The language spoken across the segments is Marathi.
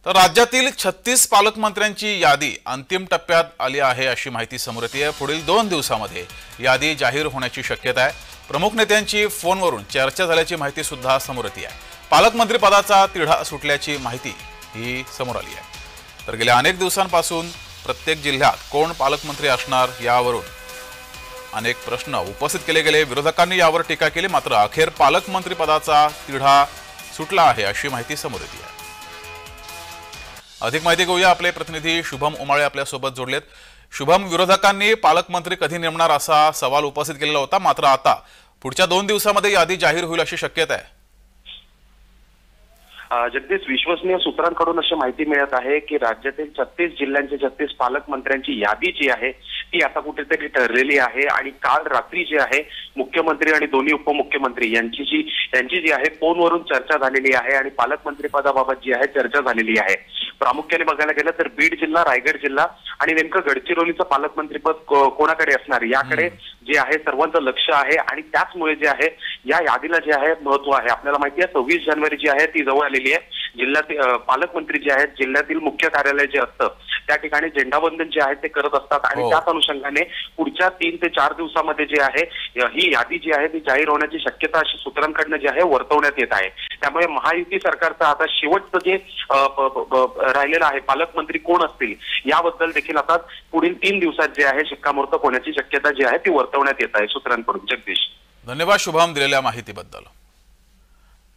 तर राज्यातील 36 पालकमंत्र्यांची यादी अंतिम टप्प्यात आली आहे अशी माहिती समोर येते। पुढील 2 दिवसांमध्ये यादी जाहीर होण्याची शक्यता आहे। प्रमुख नेत्यांची फोनवरून चर्चा झाल्याची माहिती सुद्धा समोर येते आहे। पालकमंत्री पदाचा तिढा सुटल्याची माहिती ही समोर आली आहे। तर गेल्या अनेक दिवसांपासून प्रत्येक जिल्ह्यात कोण पालकमंत्री असणार यावरून अनेक प्रश्न उपस्थित केले गेले। विरोधकांनी यावर टीका केली, मात्र अखेर पालकमंत्री पदाचा तिढा सुटला आहे अशी माहिती समोर येते आहे। अधिक माहिती घेऊया, आपले प्रतिनिधी शुभम उमाळे आपल्या सोबत जोडलेत। शुभम, विरोधकांनी पालकमंत्री कधी नेमणार असा सवाल उपस्थित केलेला होता, मात्र आता पुढच्या 2 दिवसांमध्ये यादी जाहीर होईल अशी शक्यता आहे। जगदीश, विश्वसनीय सूत्रांकडून अशी माहिती मिळत आहे की राज्यातील 36 जिल्ह्यांचे 36 पालकमंत्र्यांची यादी जी आहे ती आता कुठेतरी ठरलेली आहे आणि काल रात्री जी आहे मुख्यमंत्री आणि दोन्ही उपमुख्यमंत्री यांची जी आहे फोनवरून चर्चा झालेली आहे आणि पालकमंत्री पदाबाबत जी आहे चर्चा झालेली आहे। प्रामुख्याने बघायला गेलं तर बीड जिल्हा, रायगड जिल्हा आणि नेमकं गडचिरोलीचं पालकमंत्रीपद कोणाकडे असणार याकडे जे आहे सर्वांचं लक्ष आहे आणि त्याचमुळे जे आहे या यादीला जे आहे महत्व आहे। आपल्याला माहिती आहे 26 जानेवारी जी आहे ती जवळ आलेली आहे। जिल्ह्यातील पालकमंत्री जे आहेत जिल्ह्यातील मुख्य कार्यालय जे असतं त्या ठिकाणी झेंडावंदन जे आहे ते करत असतात आणि त्याच अनुषंगाने पुढच्या 3 ते 4 दिवसामध्ये जे आहे ही यादी जी आहे ती जाहीर होण्याची शक्यता अशी सूत्रांकडनं जी आहे वर्तवण्यात येत आहे। त्यामुळे महायुती सरकारचं आता शेवटचं जे राहिलेलं आहे पालकमंत्री कोण असतील याबद्दल देखील आता पुढील 3 दिवसात जे आहे शिक्कामोर्तब होण्याची शक्यता जी आहे ती वर्तवण्यात येत आहे सूत्रांकडून। जगदीश, धन्यवाद शुभम दिलेल्या माहितीबद्दल।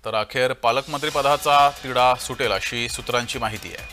तर अखेर पालकमंत्री पदाचा तिढा सुटेल अशी सूत्रांची माहिती आहे।